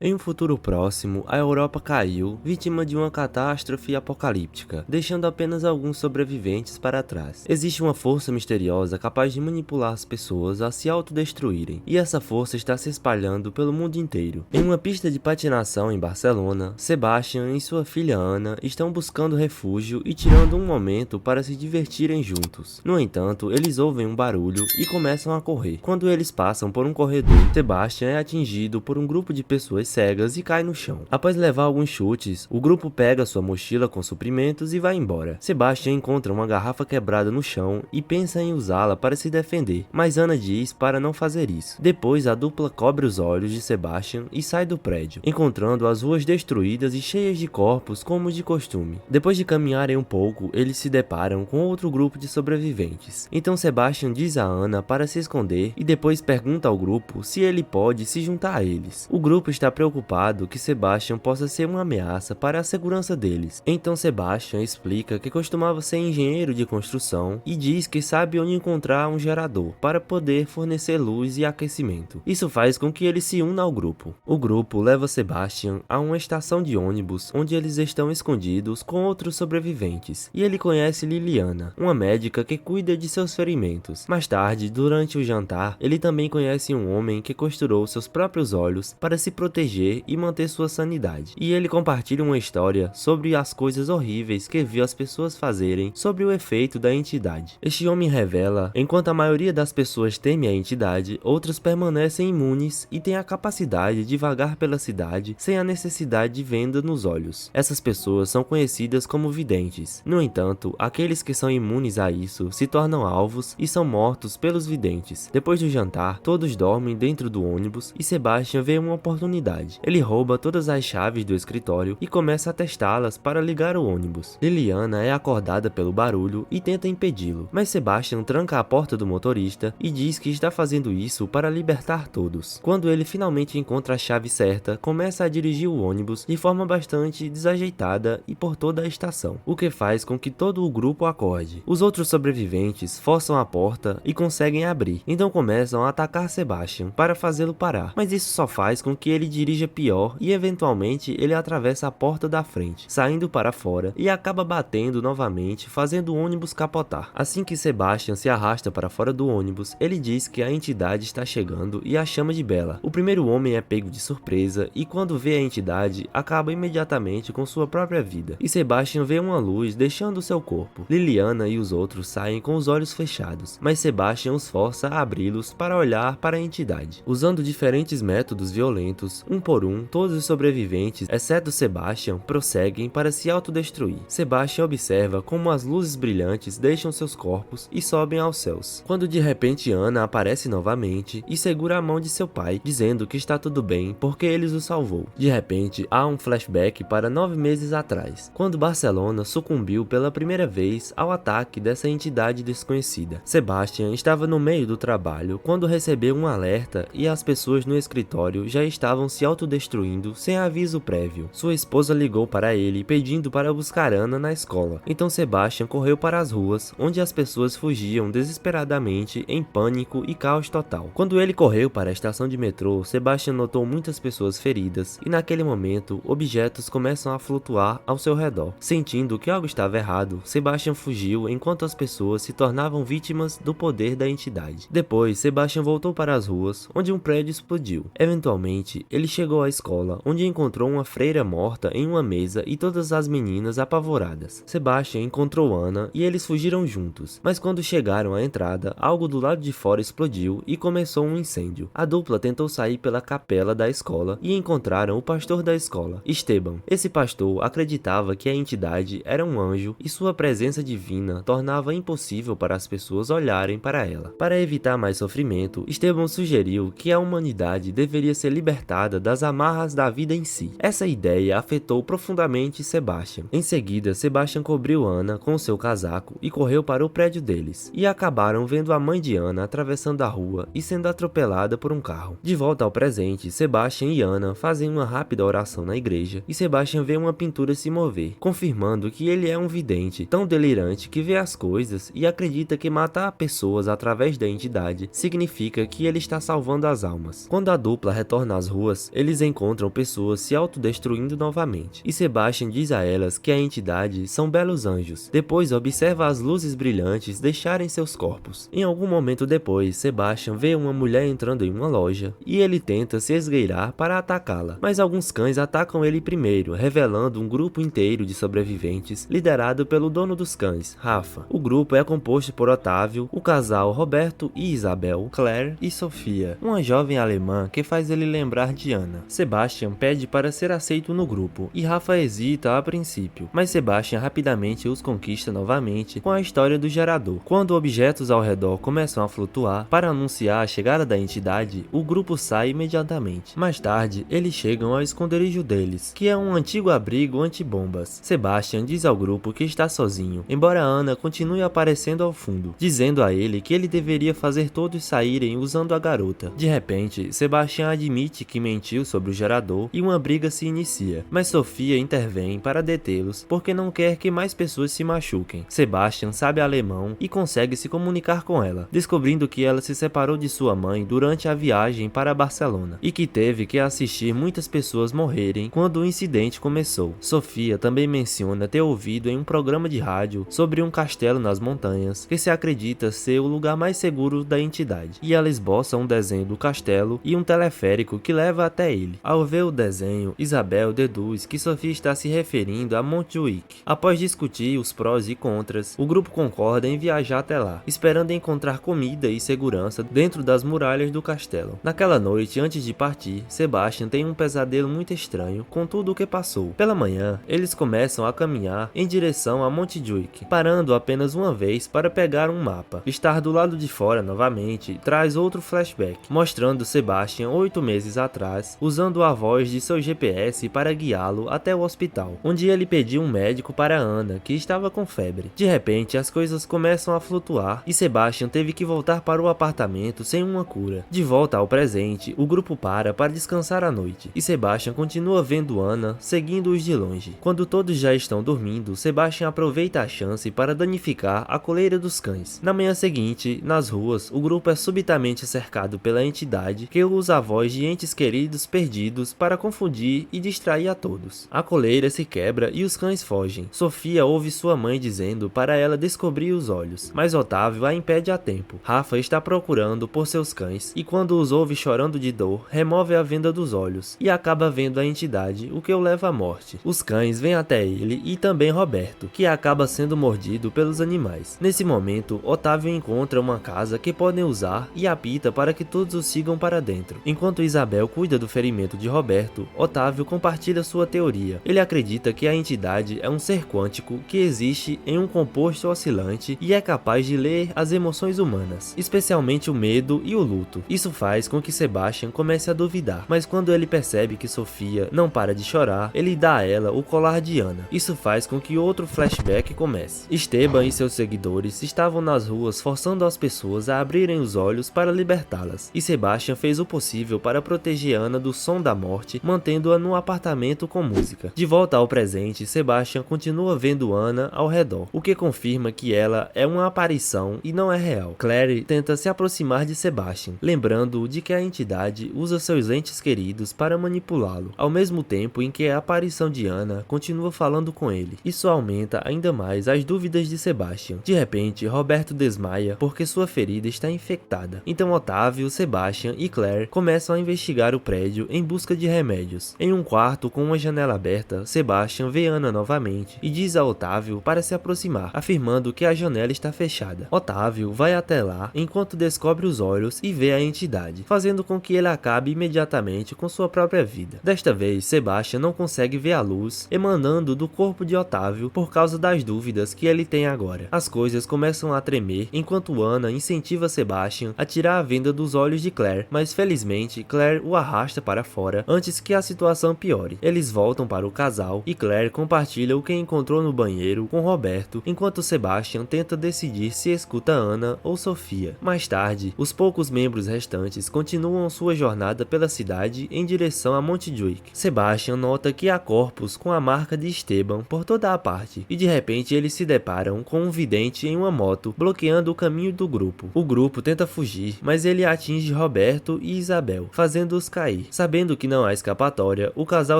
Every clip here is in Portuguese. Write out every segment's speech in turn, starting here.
Em um futuro próximo, a Europa caiu, vítima de uma catástrofe apocalíptica, deixando apenas alguns sobreviventes para trás. Existe uma força misteriosa capaz de manipular as pessoas a se autodestruírem, e essa força está se espalhando pelo mundo inteiro. Em uma pista de patinação em Barcelona, Sebastian e sua filha Ana estão buscando refúgio e tirando um momento para se divertirem juntos. No entanto, eles ouvem um barulho e começam a correr. Quando eles passam por um corredor, Sebastian é atingido por um grupo de pessoas cegas e cai no chão. Após levar alguns chutes, o grupo pega sua mochila com suprimentos e vai embora. Sebastian encontra uma garrafa quebrada no chão e pensa em usá-la para se defender, mas Ana diz para não fazer isso. Depois, a dupla cobre os olhos de Sebastian e sai do prédio, encontrando as ruas destruídas e cheias de corpos como de costume. Depois de caminharem um pouco, eles se deparam com outro grupo de sobreviventes. Então Sebastian diz a Ana para se esconder e depois pergunta ao grupo se ele pode se juntar a eles. O grupo está preocupado que Sebastian possa ser uma ameaça para a segurança deles. Então Sebastian explica que costumava ser engenheiro de construção e diz que sabe onde encontrar um gerador para poder fornecer luz e aquecimento. Isso faz com que ele se una ao grupo. O grupo leva Sebastian a uma estação de ônibus onde eles estão escondidos com outros sobreviventes e ele conhece Liliana, uma médica que cuida de seus ferimentos. Mais tarde, durante o jantar, ele também conhece um homem que costurou seus próprios olhos para se proteger e manter sua sanidade. E ele compartilha uma história sobre as coisas horríveis que viu as pessoas fazerem sobre o efeito da entidade. Este homem revela, enquanto a maioria das pessoas teme a entidade, outros permanecem imunes e têm a capacidade de vagar pela cidade sem a necessidade de venda nos olhos. Essas pessoas são conhecidas como videntes. No entanto, aqueles que são imunes a isso se tornam alvos e são mortos pelos videntes. Depois do jantar, todos dormem dentro do ônibus e Sebastian vê uma oportunidade. Ele rouba todas as chaves do escritório e começa a testá-las para ligar o ônibus. Liliana é acordada pelo barulho e tenta impedi-lo, mas Sebastian tranca a porta do motorista e diz que está fazendo isso para libertar todos. Quando ele finalmente encontra a chave certa, começa a dirigir o ônibus de forma bastante desajeitada e por toda a estação, o que faz com que todo o grupo acorde. Os outros sobreviventes forçam a porta e conseguem abrir, então começam a atacar Sebastian para fazê-lo parar, mas isso só faz com que ele dirija pior e eventualmente ele atravessa a porta da frente, saindo para fora e acaba batendo novamente, fazendo o ônibus capotar. Assim que Sebastian se arrasta para fora do ônibus, ele diz que a entidade está chegando e a chama de Bella. O primeiro homem é pego de surpresa e quando vê a entidade, acaba imediatamente com sua própria vida, e Sebastian vê uma luz deixando seu corpo. Liliana e os outros saem com os olhos fechados, mas Sebastian os força a abri-los para olhar para a entidade. Usando diferentes métodos violentos, um por um, todos os sobreviventes, exceto Sebastian, prosseguem para se autodestruir. Sebastian observa como as luzes brilhantes deixam seus corpos e sobem aos céus, quando de repente Ana aparece novamente e segura a mão de seu pai, dizendo que está tudo bem porque ele o salvou. De repente, há um flashback para 9 meses atrás, quando Barcelona sucumbiu pela primeira vez ao ataque dessa entidade desconhecida. Sebastian estava no meio do trabalho quando recebeu um alerta e as pessoas no escritório já estavam se autodestruindo sem aviso prévio. Sua esposa ligou para ele pedindo para buscar Ana na escola. Então Sebastian correu para as ruas, onde as pessoas fugiam desesperadamente em pânico e caos total. Quando ele correu para a estação de metrô, Sebastian notou muitas pessoas feridas e naquele momento objetos começam a flutuar ao seu redor. Sentindo que algo estava errado, Sebastian fugiu enquanto as pessoas se tornavam vítimas do poder da entidade. Depois, Sebastian voltou para as ruas, onde um prédio explodiu. Eventualmente, ele chegou à escola, onde encontrou uma freira morta em uma mesa e todas as meninas apavoradas. Sebastian encontrou Ana e eles fugiram juntos, mas quando chegaram à entrada, algo do lado de fora explodiu e começou um incêndio. A dupla tentou sair pela capela da escola e encontraram o pastor da escola, Esteban. Esse pastor acreditava que a entidade era um anjo e sua presença divina tornava impossível para as pessoas olharem para ela. Para evitar mais sofrimento, Esteban sugeriu que a humanidade deveria ser libertada das amarras da vida em si. Essa ideia afetou profundamente Sebastian. Em seguida, Sebastian cobriu Ana com seu casaco e correu para o prédio deles, e acabaram vendo a mãe de Ana atravessando a rua e sendo atropelada por um carro. De volta ao presente, Sebastian e Ana fazem uma rápida oração na igreja e Sebastian vê uma pintura se mover, confirmando que ele é um vidente tão delirante que vê as coisas e acredita que matar pessoas através da entidade significa que ele está salvando as almas. Quando a dupla retorna às ruas, eles encontram pessoas se autodestruindo novamente, e Sebastian diz a elas que a entidade são belos anjos. Depois observa as luzes brilhantes deixarem seus corpos. Em algum momento depois, Sebastian vê uma mulher entrando em uma loja, e ele tenta se esgueirar para atacá-la, mas alguns cães atacam ele primeiro, revelando um grupo inteiro de sobreviventes, liderado pelo dono dos cães, Rafa. O grupo é composto por Otávio, o casal Roberto e Isabel, Claire e Sofia, uma jovem alemã que faz ele lembrar de Ana. Sebastian pede para ser aceito no grupo, e Rafa hesita a princípio, mas Sebastian rapidamente os conquista novamente com a história do gerador. Quando objetos ao redor começam a flutuar para anunciar a chegada da entidade, o grupo sai imediatamente. Mais tarde, eles chegam ao esconderijo deles, que é um antigo abrigo antibombas. Sebastian diz ao grupo que está sozinho, embora Ana continue aparecendo ao fundo, dizendo a ele que ele deveria fazer todos saírem usando a garota. De repente, Sebastian admite que mentiu sobre o gerador e uma briga se inicia, mas Sofia intervém para detê-los porque não quer que mais pessoas se machuquem. Sebastian sabe alemão e consegue se comunicar com ela, descobrindo que ela se separou de sua mãe durante a viagem para Barcelona e que teve que assistir muitas pessoas morrerem quando o incidente começou. Sofia também menciona ter ouvido em um programa de rádio sobre um castelo nas montanhas que se acredita ser o lugar mais seguro da entidade, e ela esboça um desenho do castelo e um teleférico que leva até ele. Ao ver o desenho, Isabel deduz que Sofia está se referindo a Montjuic. Após discutir os prós e contras, o grupo concorda em viajar até lá, esperando encontrar comida e segurança dentro das muralhas do castelo. Naquela noite, antes de partir, Sebastian tem um pesadelo muito estranho com tudo o que passou. Pela manhã, eles começam a caminhar em direção a Montjuic, parando apenas uma vez para pegar um mapa. Estar do lado de fora novamente traz outro flashback, mostrando Sebastian 8 meses atrás, usando a voz de seu GPS para guiá-lo até o hospital, onde ele pediu um médico para Ana, que estava com febre. De repente, as coisas começam a flutuar e Sebastian teve que voltar para o apartamento sem uma cura. De volta ao presente, o grupo para descansar à noite, e Sebastian continua vendo Ana, seguindo-os de longe. Quando todos já estão dormindo, Sebastian aproveita a chance para danificar a coleira dos cães. Na manhã seguinte, nas ruas, o grupo é subitamente cercado pela entidade que usa a voz de entes queridos perdidos para confundir e distrair a todos. A coleira se quebra e os cães fogem. Sofia ouve sua mãe dizendo para ela descobrir os olhos, mas Otávio a impede a tempo. Rafa está procurando por seus cães e quando os ouve chorando de dor, remove a venda dos olhos e acaba vendo a entidade, o que o leva à morte. Os cães vêm até ele e também Roberto, que acaba sendo mordido pelos animais. Nesse momento, Otávio encontra uma casa que podem usar e apita para que todos o sigam para dentro. Enquanto Isabel cuida do ferimento de Roberto, Otávio compartilha sua teoria. Ele acredita que a entidade é um ser quântico que existe em um composto oscilante e é capaz de ler as emoções humanas, especialmente o medo e o luto. Isso faz com que Sebastian comece a duvidar, mas quando ele percebe que Sofia não para de chorar, ele dá a ela o colar de Ana. Isso faz com que outro flashback comece. Esteban e seus seguidores estavam nas ruas forçando as pessoas a abrirem os olhos para libertá-las, e Sebastian fez o possível para proteger Ana do som da morte, mantendo-a no apartamento com música. De volta ao presente, Sebastian continua vendo Ana ao redor, o que confirma que ela é uma aparição e não é real. Claire tenta se aproximar de Sebastian, lembrando-o de que a entidade usa seus entes queridos para manipulá-lo, ao mesmo tempo em que a aparição de Ana continua falando com ele. Isso aumenta ainda mais as dúvidas de Sebastian. De repente, Roberto desmaia porque sua ferida está infectada. Então Otávio, Sebastian e Claire começam a investigar o prédio em busca de remédios. Em um quarto com uma janela aberta, Sebastian vê Ana novamente e diz a Otávio para se aproximar, afirmando que a janela está fechada. Otávio vai até lá enquanto descobre os olhos e vê a entidade, fazendo com que ele acabe imediatamente com sua própria vida. Desta vez, Sebastian não consegue ver a luz emanando do corpo de Otávio por causa das dúvidas que ele tem agora. As coisas começam a tremer enquanto Ana incentiva Sebastian a tirar a venda dos olhos de Claire, mas felizmente Claire o arrasta para fora antes que a situação piore. Eles voltam para o casal e Claire compartilha o que encontrou no banheiro com Roberto, enquanto Sebastian tenta decidir se escuta Ana ou Sofia. Mais tarde, os poucos membros restantes continuam sua jornada pela cidade em direção a Montjuic. Sebastian nota que há corpos com a marca de Esteban por toda a parte, e de repente eles se deparam com um vidente em uma moto, bloqueando o caminho do grupo. O grupo tenta fugir, mas ele atinge Roberto e Isabel, fazendo-os cair. cair. Sabendo que não há escapatória, o casal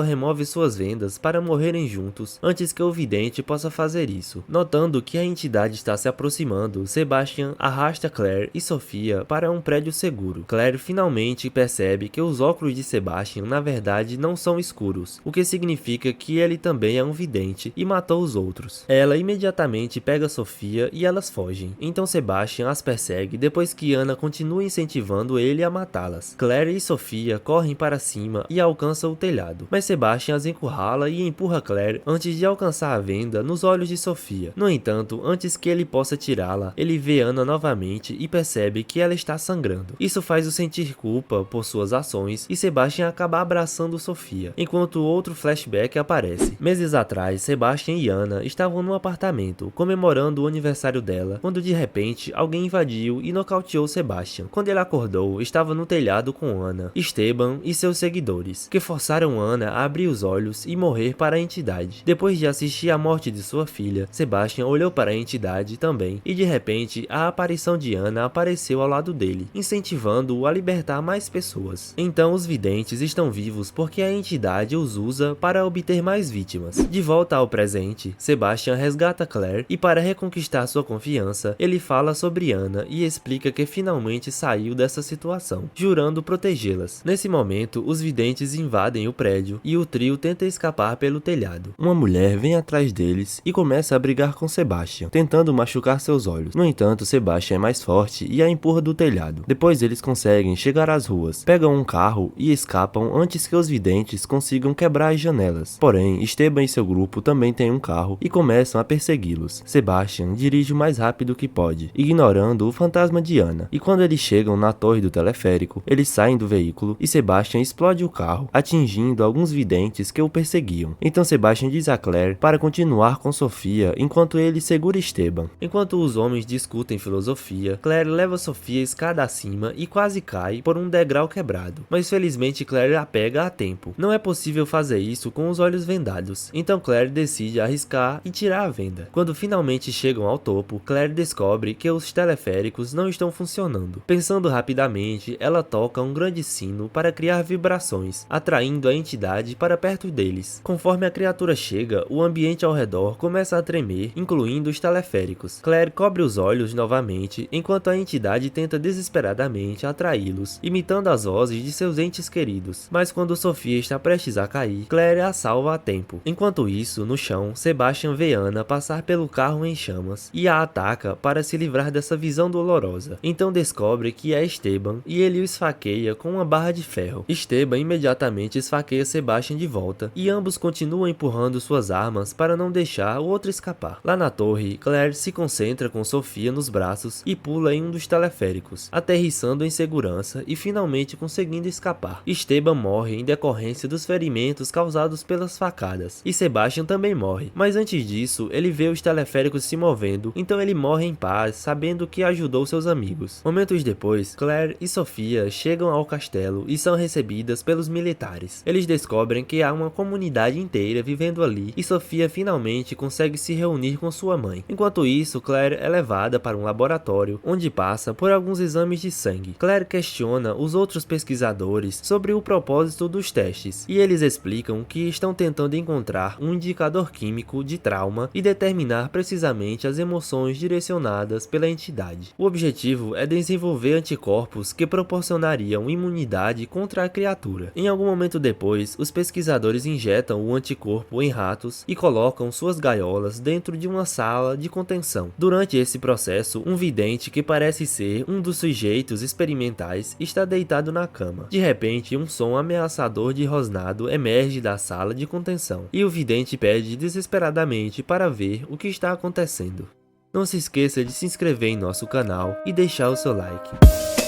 remove suas vendas para morrerem juntos antes que o vidente possa fazer isso. Notando que a entidade está se aproximando, Sebastian arrasta Claire e Sofia para um prédio seguro. Claire finalmente percebe que os óculos de Sebastian na verdade não são escuros, o que significa que ele também é um vidente e matou os outros. Ela imediatamente pega Sofia e elas fogem. Então Sebastian as persegue depois que Ana continua incentivando ele a matá-las. Claire e Sofia correm para cima e alcançam o telhado, mas Sebastian as encurrala e empurra Claire antes de alcançar a venda nos olhos de Sofia. No entanto, antes que ele possa tirá-la, ele vê Ana novamente e percebe que ela está sangrando. Isso faz-o sentir culpa por suas ações e Sebastian acaba abraçando Sofia, enquanto outro flashback aparece. Meses atrás, Sebastian e Ana estavam no apartamento, comemorando o aniversário dela, quando de repente alguém invadiu e nocauteou Sebastian. Quando ele acordou, estava no telhado com Ana, Esteban e seus seguidores, que forçaram Ana a abrir os olhos e morrer para a entidade. Depois de assistir à morte de sua filha, Sebastian olhou para a entidade também, e de repente a aparição de Ana apareceu ao lado dele, incentivando-o a libertar mais pessoas. Então os videntes estão vivos porque a entidade os usa para obter mais vítimas. De volta ao presente, Sebastian resgata Claire e para reconquistar sua confiança, ele fala sobre Ana e explica que finalmente saiu dessa situação, jurando protegê-las. Nesse momento, os videntes invadem o prédio e o trio tenta escapar pelo telhado. Uma mulher vem atrás deles e começa a brigar com Sebastian, tentando machucar seus olhos. No entanto, Sebastian é mais forte e a empurra do telhado. Depois eles conseguem chegar às ruas, pegam um carro e escapam antes que os videntes consigam quebrar as janelas. Porém, Esteban e seu grupo também têm um carro e começam a persegui-los. Sebastian dirige o mais rápido que pode, ignorando o fantasma de Ana, e quando eles chegam na torre do teleférico, eles saem do veículo e Sebastian explode o carro, atingindo alguns videntes que o perseguiam. Então Sebastian diz a Claire para continuar com Sofia enquanto ele segura Esteban. Enquanto os homens discutem filosofia, Claire leva Sofia escada acima e quase cai por um degrau quebrado, mas felizmente Claire a pega a tempo. Não é possível fazer isso com os olhos vendados, então Claire decide arriscar e tirar a venda. Quando finalmente chegam ao topo, Claire descobre que os teleféricos não estão funcionando. Pensando rapidamente, ela toca um grande sino para criar vibrações, atraindo a entidade para perto deles. Conforme a criatura chega, o ambiente ao redor começa a tremer, incluindo os teleféricos. Claire cobre os olhos novamente, enquanto a entidade tenta desesperadamente atraí-los, imitando as vozes de seus entes queridos. Mas quando Sofia está prestes a cair, Claire a salva a tempo. Enquanto isso, no chão, Sebastian vê Ana passar pelo carro em chamas e a ataca para se livrar dessa visão dolorosa. Então descobre que é Esteban e ele o esfaqueia com uma barra de ferro. Esteban imediatamente esfaqueia Sebastian de volta e ambos continuam empurrando suas armas para não deixar o outro escapar. Lá na torre, Claire se concentra com Sofia nos braços e pula em um dos teleféricos, aterrissando em segurança e finalmente conseguindo escapar. Esteban morre em decorrência dos ferimentos causados pelas facadas, e Sebastian também morre, mas antes disso ele vê os teleféricos se movendo, então ele morre em paz, sabendo que ajudou seus amigos. Momentos depois, Claire e Sofia chegam ao castelo e são recebidas pelos militares. Eles descobrem que há uma comunidade inteira vivendo ali e Sofia finalmente consegue se reunir com sua mãe. Enquanto isso, Claire é levada para um laboratório onde passa por alguns exames de sangue. Claire questiona os outros pesquisadores sobre o propósito dos testes e eles explicam que estão tentando encontrar um indicador químico de trauma e determinar precisamente as emoções direcionadas pela entidade. O objetivo é desenvolver anticorpos que proporcionariam imunidade contra a criatura. Em algum momento depois, os pesquisadores injetam o anticorpo em ratos e colocam suas gaiolas dentro de uma sala de contenção. Durante esse processo, um vidente que parece ser um dos sujeitos experimentais está deitado na cama. De repente, um som ameaçador de rosnado emerge da sala de contenção e o vidente pede desesperadamente para ver o que está acontecendo. Não se esqueça de se inscrever em nosso canal e deixar o seu like.